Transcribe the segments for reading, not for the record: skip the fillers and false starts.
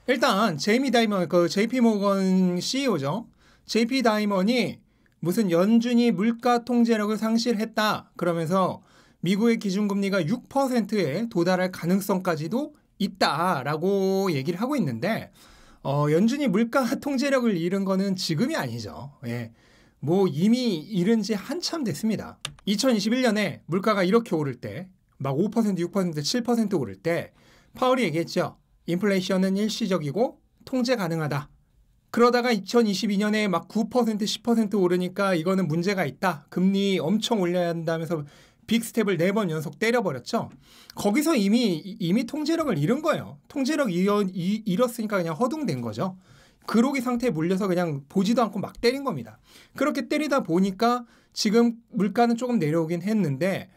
일단 제이미 다이먼 그 JP 모건 CEO죠. JP 다이먼이 무슨 연준이 물가 통제력을 상실했다 그러면서 미국의 기준금리가 6%에 도달할 가능성까지도 있다라고 얘기를 하고 있는데 연준이 물가 통제력을 잃은 거는 지금이 아니죠. 예. 뭐 이미 잃은 지 한참 됐습니다. 2021년에 물가가 이렇게 오를 때 막 5%, 6%, 7% 오를 때 파월이 얘기했죠. 인플레이션은 일시적이고 통제 가능하다. 그러다가 2022년에 막 9%, 10% 오르니까 이거는 문제가 있다. 금리 엄청 올려야 한다면서 빅스텝을 4번 연속 때려버렸죠. 거기서 이미 통제력을 잃은 거예요. 통제력 잃었으니까 그냥 허둥댄 거죠. 그러기 상태에 몰려서 그냥 보지도 않고 막 때린 겁니다. 그렇게 때리다 보니까 지금 물가는 조금 내려오긴 했는데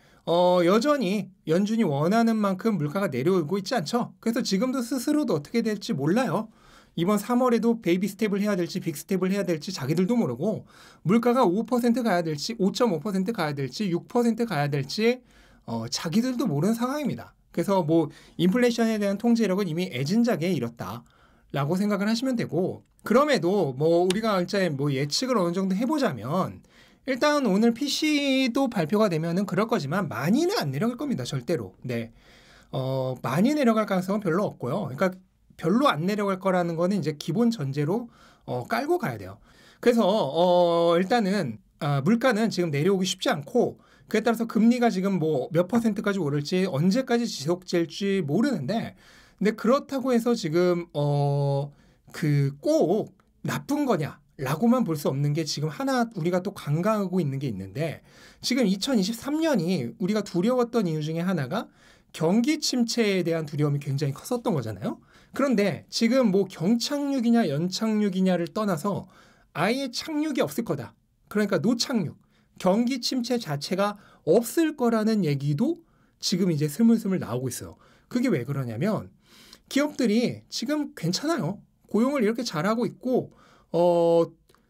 여전히 연준이 원하는 만큼 물가가 내려오고 있지 않죠. 그래서 지금도 스스로도 어떻게 될지 몰라요. 이번 3월에도 베이비 스텝을 해야 될지 빅 스텝을 해야 될지 자기들도 모르고 물가가 5% 가야 될지 5.5% 가야 될지 6% 가야 될지 자기들도 모르는 상황입니다. 그래서 뭐 인플레이션에 대한 통제력은 이미 애진작에 이뤘다라고 생각을 하시면 되고 그럼에도 뭐 우리가 이제 뭐 예측을 어느 정도 해보자면 일단 오늘 PC도 발표가 되면은 그럴 거지만 많이는 안 내려갈 겁니다. 절대로. 네. 많이 내려갈 가능성은 별로 없고요. 그러니까 별로 안 내려갈 거라는 거는 이제 기본 전제로 깔고 가야 돼요. 그래서 일단은 물가는 지금 내려오기 쉽지 않고 그에 따라서 금리가 지금 뭐 몇 %까지 오를지 언제까지 지속될지 모르는데 근데 그렇다고 해서 지금 그 꼭 나쁜 거냐라고만 볼 수 없는 게 지금 하나 우리가 또 간과하고 있는 게 있는데 지금 2023년이 우리가 두려웠던 이유 중에 하나가 경기 침체에 대한 두려움이 굉장히 컸었던 거잖아요. 그런데 지금 뭐 경착륙이냐 연착륙이냐를 떠나서 아예 착륙이 없을 거다. 그러니까 노착륙, 경기 침체 자체가 없을 거라는 얘기도 지금 이제 스물스물 나오고 있어요. 그게 왜 그러냐면 기업들이 지금 괜찮아요. 고용을 이렇게 잘하고 있고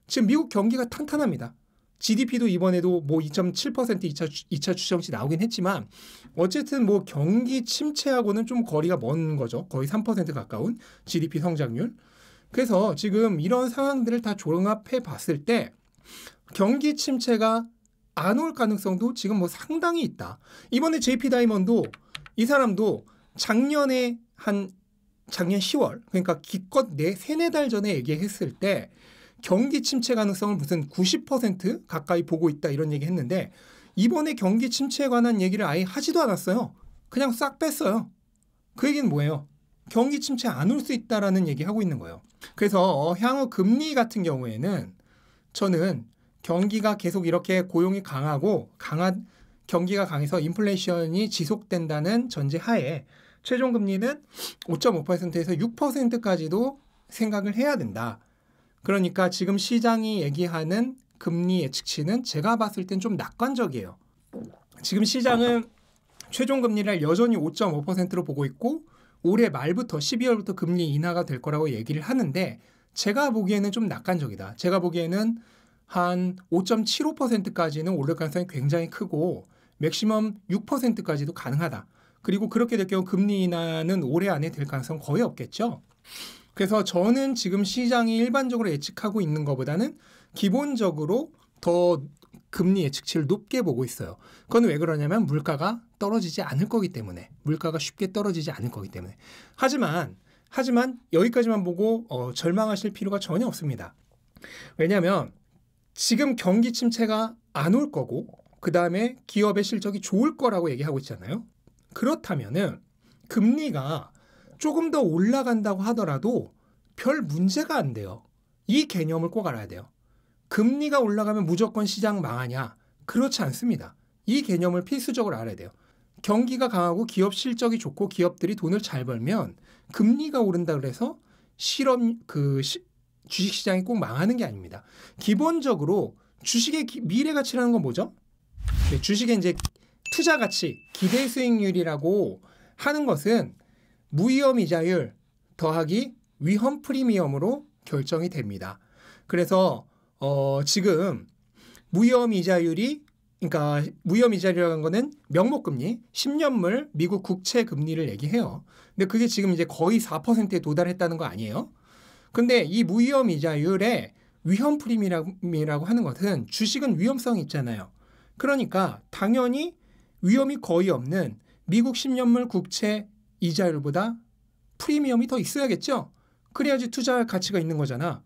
지금 미국 경기가 탄탄합니다. GDP도 이번에도 뭐 2.7% 2차 추정치 나오긴 했지만 어쨌든 뭐 경기 침체하고는 좀 거리가 먼 거죠. 거의 3% 가까운 GDP 성장률. 그래서 지금 이런 상황들을 다 종합해 봤을 때 경기 침체가 안 올 가능성도 지금 뭐 상당히 있다. 이번에 JP 다이먼도 이 사람도 작년 10월 그러니까 기껏 3-4달 전에 얘기했을 때 경기 침체 가능성을 무슨 90% 가까이 보고 있다 이런 얘기 했는데 이번에 경기 침체에 관한 얘기를 아예 하지도 않았어요. 그냥 싹 뺐어요. 그 얘기는 뭐예요? 경기 침체 안 올 수 있다라는 얘기 하고 있는 거예요. 그래서 향후 금리 같은 경우에는 저는 경기가 계속 이렇게 고용이 강하고 경기가 강해서 인플레이션이 지속된다는 전제 하에 최종 금리는 5.5%에서 6%까지도 생각을 해야 된다. 그러니까 지금 시장이 얘기하는 금리 예측치는 제가 봤을 땐 좀 낙관적이에요. 지금 시장은 최종 금리를 여전히 5.5%로 보고 있고 올해 말부터 12월부터 금리 인하가 될 거라고 얘기를 하는데 제가 보기에는 좀 낙관적이다. 제가 보기에는 한 5.75%까지는 오를 가능성이 굉장히 크고 맥시멈 6%까지도 가능하다. 그리고 그렇게 될 경우 금리 인하는 올해 안에 될 가능성 거의 없겠죠. 그래서 저는 지금 시장이 일반적으로 예측하고 있는 것보다는 기본적으로 더 금리 예측치를 높게 보고 있어요. 그건 왜 그러냐면 물가가 떨어지지 않을 거기 때문에 물가가 쉽게 떨어지지 않을 거기 때문에 하지만 여기까지만 보고 절망하실 필요가 전혀 없습니다. 왜냐하면 지금 경기 침체가 안 올 거고 그 다음에 기업의 실적이 좋을 거라고 얘기하고 있잖아요. 그렇다면은 금리가 조금 더 올라간다고 하더라도 별 문제가 안 돼요. 이 개념을 꼭 알아야 돼요. 금리가 올라가면 무조건 시장 망하냐? 그렇지 않습니다. 이 개념을 필수적으로 알아야 돼요. 경기가 강하고 기업 실적이 좋고 기업들이 돈을 잘 벌면 금리가 오른다 그래서 주식시장이 꼭 망하는 게 아닙니다. 기본적으로 주식의 미래 가치라는 건 뭐죠? 네, 주식의 이제 투자 가치, 기대 수익률이라고 하는 것은 무위험 이자율 더하기 위험 프리미엄으로 결정이 됩니다. 그래서 지금 무위험 이자율이 그러니까 무혐의자율이라는 거는 명목금리, 10년물 미국 국채 금리를 얘기해요. 근데 그게 지금 이제 거의 4%에 도달했다는 거 아니에요? 근데 이 무위험이자율의 위험 프리미엄이라고 하는 것은 주식은 위험성이 있잖아요. 그러니까 당연히 위험이 거의 없는 미국 10년물 국채 이자율보다 프리미엄이 더 있어야겠죠? 그래야지 투자할 가치가 있는 거잖아.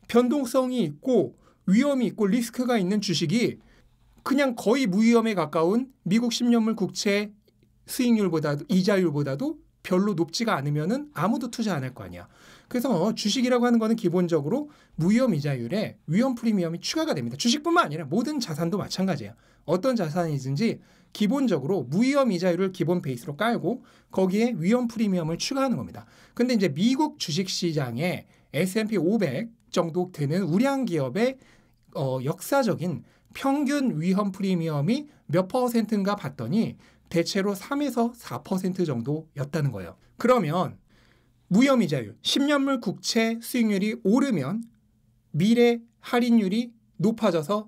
변동성이 있고 위험이 있고 리스크가 있는 주식이 그냥 거의 무위험에 가까운 미국 10년물 국채 수익률보다도 이자율보다도 별로 높지가 않으면은 아무도 투자 안 할 거 아니야. 그래서 주식이라고 하는 거는 기본적으로 무위험 이자율에 위험 프리미엄이 추가가 됩니다. 주식뿐만 아니라 모든 자산도 마찬가지예요. 어떤 자산이든지 기본적으로 무위험 이자율을 기본 베이스로 깔고 거기에 위험 프리미엄을 추가하는 겁니다. 근데 이제 미국 주식 시장에 S&P 500 정도 되는 우량 기업의 역사적인 평균 위험 프리미엄이 몇 퍼센트인가 봤더니 대체로 3에서 4% 정도였다는 거예요. 그러면 무혐의자율, 10년물 국채 수익률이 오르면 미래 할인율이 높아져서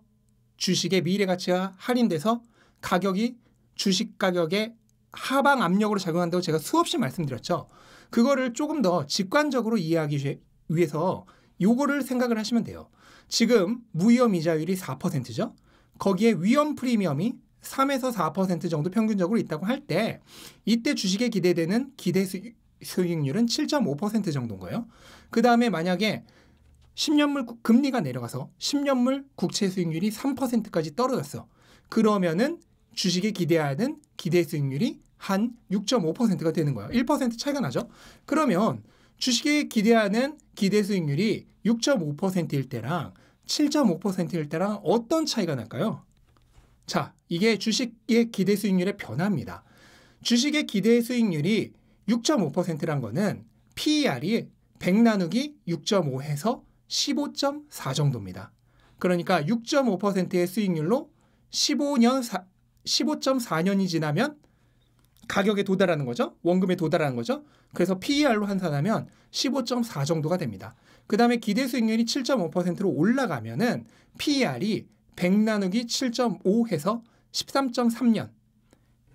주식의 미래 가치가 할인돼서 가격이 주식 가격에 하방 압력으로 작용한다고 제가 수없이 말씀드렸죠. 그거를 조금 더 직관적으로 이해하기 위해서 요거를 생각을 하시면 돼요. 지금 무위험이자율이 4%죠. 거기에 위험 프리미엄이 3에서 4% 정도 평균적으로 있다고 할 때 이때 주식에 기대되는 기대 수익률은 7.5% 정도인 거예요. 그 다음에 만약에 10년물 금리가 내려가서 10년물 국채 수익률이 3%까지 떨어졌어. 그러면은 주식에 기대하는 기대 수익률이 한 6.5%가 되는 거예요. 1% 차이가 나죠. 그러면 주식에 기대하는 기대 수익률이 6.5%일 때랑 7.5%일 때랑 어떤 차이가 날까요? 자, 이게 주식의 기대 수익률의 변화입니다. 주식의 기대 수익률이 6.5%란 거는 PER이 100 나누기 6.5 해서 15.4 정도입니다. 그러니까 6.5%의 수익률로 15.4년이 지나면 가격에 도달하는 거죠. 원금에 도달하는 거죠. 그래서 PER로 환산하면 15.4 정도가 됩니다. 그 다음에 기대 수익률이 7.5%로 올라가면은 PER이 100 나누기 7.5 해서 13.3년,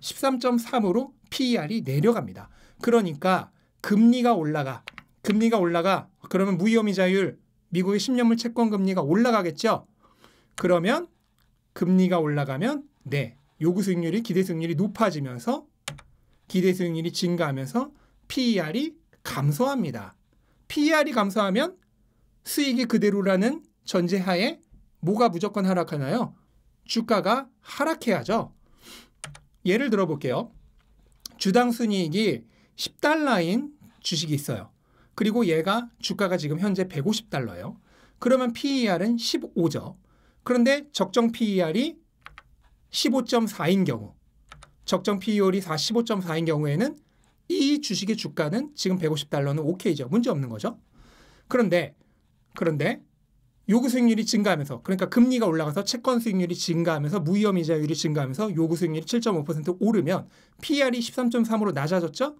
13.3으로 PER이 내려갑니다. 그러니까 금리가 올라가. 그러면 무위험이자율, 미국의 10년물 채권 금리가 올라가겠죠. 그러면 금리가 올라가면 요구 수익률이 기대 수익률이 높아지면서 기대 수익률이 증가하면서 PER이 감소합니다. PER이 감소하면 수익이 그대로라는 전제하에 뭐가 무조건 하락하나요? 주가가 하락해야죠. 예를 들어 볼게요. 주당 순이익이 10달러인 주식이 있어요. 그리고 얘가 주가가 지금 현재 150달러예요. 그러면 PER은 15죠. 그런데 적정 PER이 15.4인 경우, 적정 PER이 15.4인 경우에는 이 주식의 주가는 지금 150달러는 오케이죠. 문제 없는 거죠. 그런데 요구 수익률이 증가하면서, 그러니까 금리가 올라가서 채권 수익률이 증가하면서 무위험 이자율이 증가하면서 요구 수익률이 7.5% 오르면 PER이 13.3으로 낮아졌죠?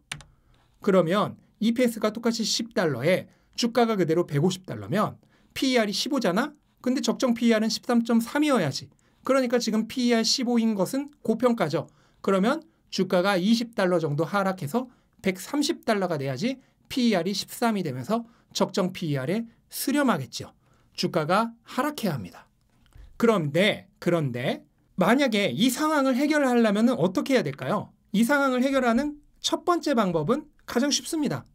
그러면 EPS가 똑같이 10달러에 주가가 그대로 150달러면 PER이 15잖아? 근데 적정 PER은 13.3이어야지. 그러니까 지금 PER 15인 것은 고평가죠. 그러면 주가가 20달러 정도 하락해서 130달러가 돼야지 PER이 13이 되면서 적정 PER에 수렴하겠죠. 주가가 하락해야 합니다. 그런데 만약에 이 상황을 해결하려면 어떻게 해야 될까요? 이 상황을 해결하는 첫 번째 방법은 가장 쉽습니다.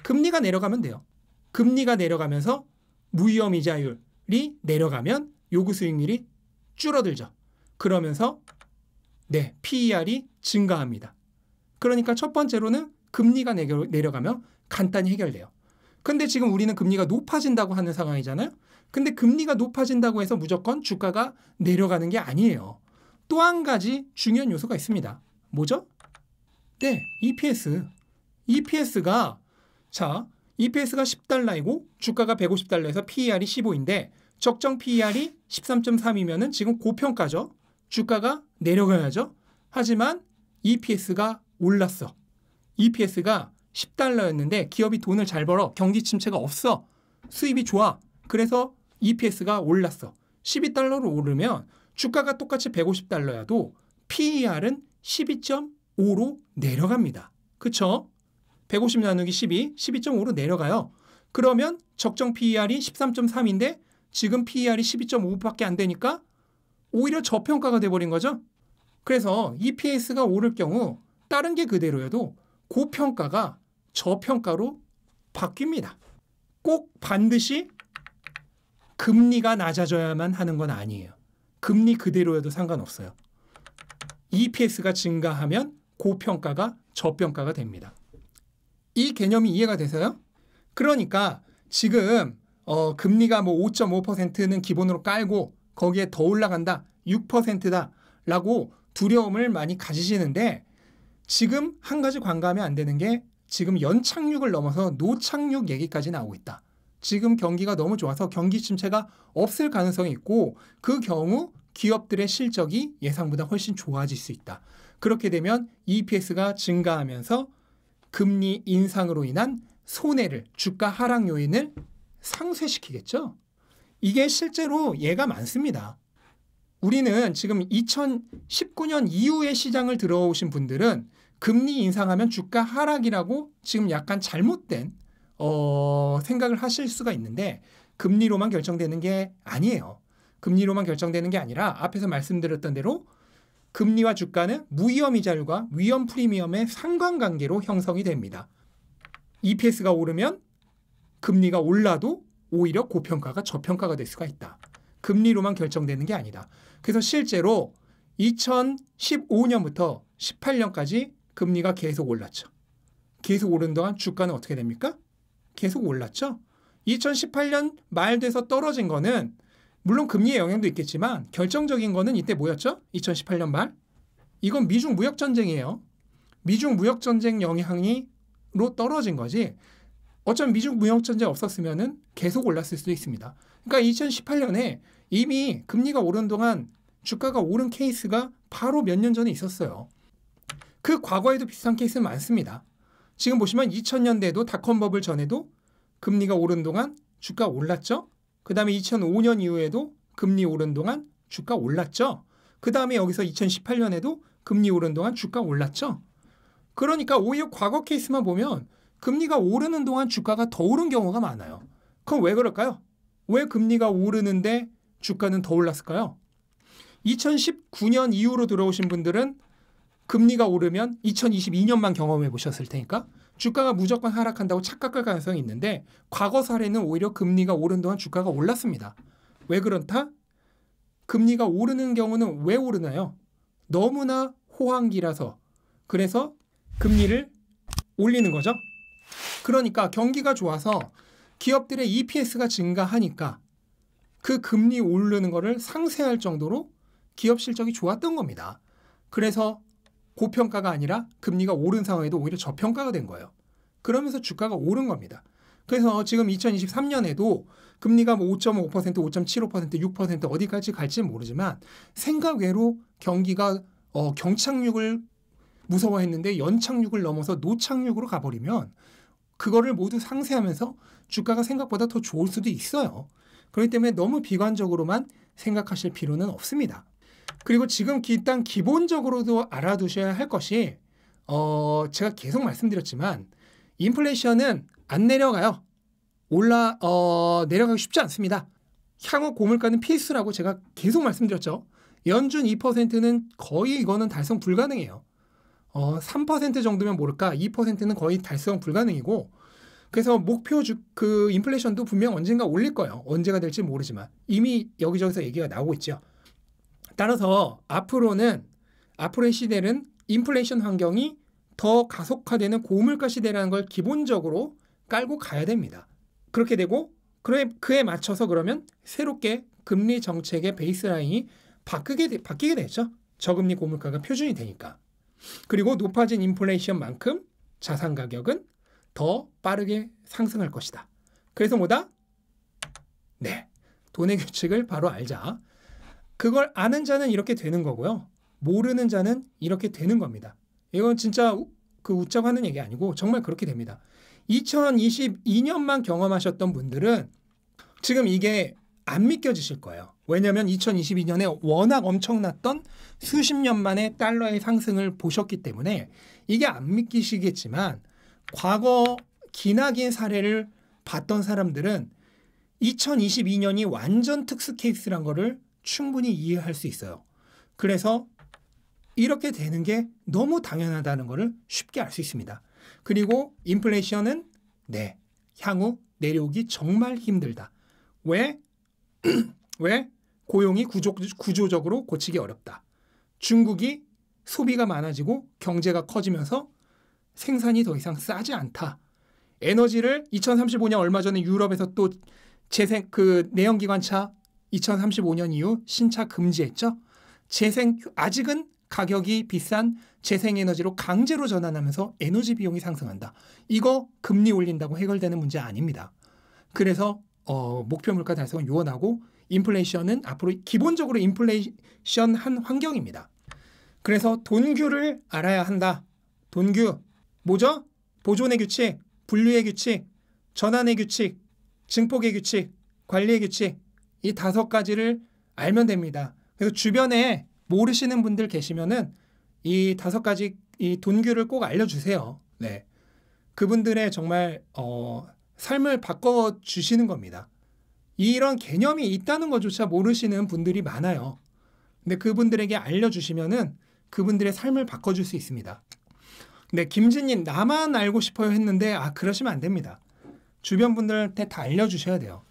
금리가 내려가면 돼요. 금리가 내려가면서 무위험 이자율이 내려가면 요구 수익률이 줄어들죠. 그러면서 PER이 증가합니다. 그러니까 첫 번째로는 금리가 내려가면 간단히 해결돼요. 근데 지금 우리는 금리가 높아진다고 하는 상황이잖아요. 근데 금리가 높아진다고 해서 무조건 주가가 내려가는 게 아니에요. 또 한 가지 중요한 요소가 있습니다. 뭐죠? EPS. EPS가 10달러이고 주가가 150달러에서 PER이 15인데 적정 PER이 13.3이면은 지금 고평가죠. 주가가 내려가야죠. 하지만 EPS가 올랐어. EPS가 10달러였는데 기업이 돈을 잘 벌어. 경기 침체가 없어. 수입이 좋아. 그래서 EPS가 올랐어. 12달러로 오르면 주가가 똑같이 150달러여도 PER은 12.5로 내려갑니다. 그쵸? 150 나누기 12, 12.5로 내려가요. 그러면 적정 PER이 13.3인데 지금 PER이 12.5밖에 안 되니까 오히려 저평가가 돼버린 거죠. 그래서 EPS가 오를 경우 다른 게 그대로여도 고평가가 저평가로 바뀝니다. 꼭 반드시 금리가 낮아져야만 하는 건 아니에요. 금리 그대로여도 상관없어요. EPS가 증가하면 고평가가 저평가가 됩니다. 이 개념이 이해가 되세요? 그러니까 지금 금리가 뭐 5.5%는 기본으로 깔고 거기에 더 올라간다, 6%다 라고 두려움을 많이 가지시는데 지금 한 가지 관가하면 안 되는 게 지금 연착륙을 넘어서 노착륙 얘기까지 나오고 있다. 지금 경기가 너무 좋아서 경기 침체가 없을 가능성이 있고 그 경우 기업들의 실적이 예상보다 훨씬 좋아질 수 있다. 그렇게 되면 EPS가 증가하면서 금리 인상으로 인한 손해를, 주가 하락 요인을 상쇄시키겠죠. 이게 실제로 예가 많습니다. 우리는 지금 2019년 이후에 시장을 들어오신 분들은 금리 인상하면 주가 하락이라고 지금 약간 잘못된 생각을 하실 수가 있는데 금리로만 결정되는 게 아니에요. 금리로만 결정되는 게 아니라 앞에서 말씀드렸던 대로 금리와 주가는 무위험 이자율과 위험 프리미엄의 상관관계로 형성이 됩니다. EPS가 오르면 금리가 올라도 오히려 고평가가 저평가가 될 수가 있다. 금리로만 결정되는 게 아니다. 그래서 실제로 2015년부터 18년까지 금리가 계속 올랐죠. 계속 오른 동안 주가는 어떻게 됩니까? 계속 올랐죠. 2018년 말 돼서 떨어진 거는 물론 금리의 영향도 있겠지만 결정적인 거는 이때 뭐였죠? 2018년 말. 이건 미중 무역전쟁이에요. 미중 무역전쟁 영향으로 떨어진 거지. 어쩌면 미중 무역전쟁 없었으면 계속 올랐을 수도 있습니다. 그러니까 2018년에 이미 금리가 오른 동안 주가가 오른 케이스가 바로 몇 년 전에 있었어요. 그 과거에도 비슷한 케이스는 많습니다. 지금 보시면 2000년대에도 닷컴 버블 전에도 금리가 오른 동안 주가 올랐죠. 그 다음에 2005년 이후에도 금리 오른 동안 주가 올랐죠. 그 다음에 여기서 2018년에도 금리 오른 동안 주가 올랐죠. 그러니까 오히려 과거 케이스만 보면 금리가 오르는 동안 주가가 더 오른 경우가 많아요. 그럼 왜 그럴까요? 왜 금리가 오르는데 주가는 더 올랐을까요? 2019년 이후로 들어오신 분들은 금리가 오르면 2022년만 경험해 보셨을 테니까 주가가 무조건 하락한다고 착각할 가능성이 있는데 과거 사례는 오히려 금리가 오른 동안 주가가 올랐습니다. 왜 그렇다? 금리가 오르는 경우는 왜 오르나요? 너무나 호황기라서. 그래서 금리를 올리는 거죠. 그러니까 경기가 좋아서 기업들의 EPS가 증가하니까 그 금리 오르는 거를 상쇄할 정도로 기업 실적이 좋았던 겁니다. 그래서 고평가가 아니라 금리가 오른 상황에도 오히려 저평가가 된 거예요. 그러면서 주가가 오른 겁니다. 그래서 지금 2023년에도 금리가 뭐 5.5%, 5.75%, 6% 어디까지 갈지는 모르지만 생각 외로 경기가 경착륙을 무서워했는데 연착륙을 넘어서 노착륙으로 가버리면 그거를 모두 상쇄하면서 주가가 생각보다 더 좋을 수도 있어요. 그렇기 때문에 너무 비관적으로만 생각하실 필요는 없습니다. 그리고 지금 일단 기본적으로도 알아두셔야 할 것이 제가 계속 말씀드렸지만 인플레이션은 안 내려가요. 내려가기 쉽지 않습니다. 향후 고물가는 필수라고 제가 계속 말씀드렸죠. 연준 2%는 거의 이거는 달성 불가능해요. 3% 정도면 모를까 2%는 거의 달성 불가능이고 그래서 목표 그 인플레이션도 분명 언젠가 올릴 거예요. 언제가 될지 모르지만 이미 여기저기서 얘기가 나오고 있죠. 따라서 앞으로의 시대는 인플레이션 환경이 더 가속화되는 고물가 시대라는 걸 기본적으로 깔고 가야 됩니다. 그렇게 되고 그에 맞춰서 그러면 새롭게 금리 정책의 베이스라인이 바뀌게 되죠. 저금리 고물가가 표준이 되니까. 그리고 높아진 인플레이션만큼 자산 가격은 더 빠르게 상승할 것이다. 그래서 뭐다? 네, 돈의 규칙을 바로 알자. 그걸 아는 자는 이렇게 되는 거고요. 모르는 자는 이렇게 되는 겁니다. 이건 진짜 웃자고 하는 얘기 아니고 정말 그렇게 됩니다. 2022년만 경험하셨던 분들은 지금 이게 안 믿겨지실 거예요. 왜냐하면 2022년에 워낙 엄청났던 수십 년 만에 달러의 상승을 보셨기 때문에 이게 안 믿기시겠지만 과거 기나긴 사례를 봤던 사람들은 2022년이 완전 특수 케이스란 거를 충분히 이해할 수 있어요. 그래서 이렇게 되는 게 너무 당연하다는 거를 쉽게 알 수 있습니다. 그리고 인플레이션은 향후 내려오기 정말 힘들다. 왜? 왜? 고용이 구조적으로 고치기 어렵다. 중국이 소비가 많아지고 경제가 커지면서 생산이 더 이상 싸지 않다. 에너지를 2035년 얼마 전에 유럽에서 또 내연기관차 2035년 이후 신차 금지했죠. 아직은 가격이 비싼 재생에너지로 강제로 전환하면서 에너지 비용이 상승한다. 이거 금리 올린다고 해결되는 문제 아닙니다. 그래서 목표 물가 달성은 요원하고 인플레이션은 앞으로 기본적으로 인플레이션 한 환경입니다. 그래서 돈규를 알아야 한다. 돈규 뭐죠? 보존의 규칙, 분류의 규칙, 전환의 규칙, 증폭의 규칙, 관리의 규칙 이 5가지를 알면 됩니다. 그래서 주변에 모르시는 분들 계시면은 이 5가지 이 돈규를 꼭 알려주세요. 네, 그분들의 정말 삶을 바꿔주시는 겁니다. 이런 개념이 있다는 것조차 모르시는 분들이 많아요. 근데 그분들에게 알려주시면은 그분들의 삶을 바꿔줄 수 있습니다. 네, 김진님 나만 알고 싶어요 했는데 그러시면 안 됩니다. 주변 분들한테 다 알려주셔야 돼요.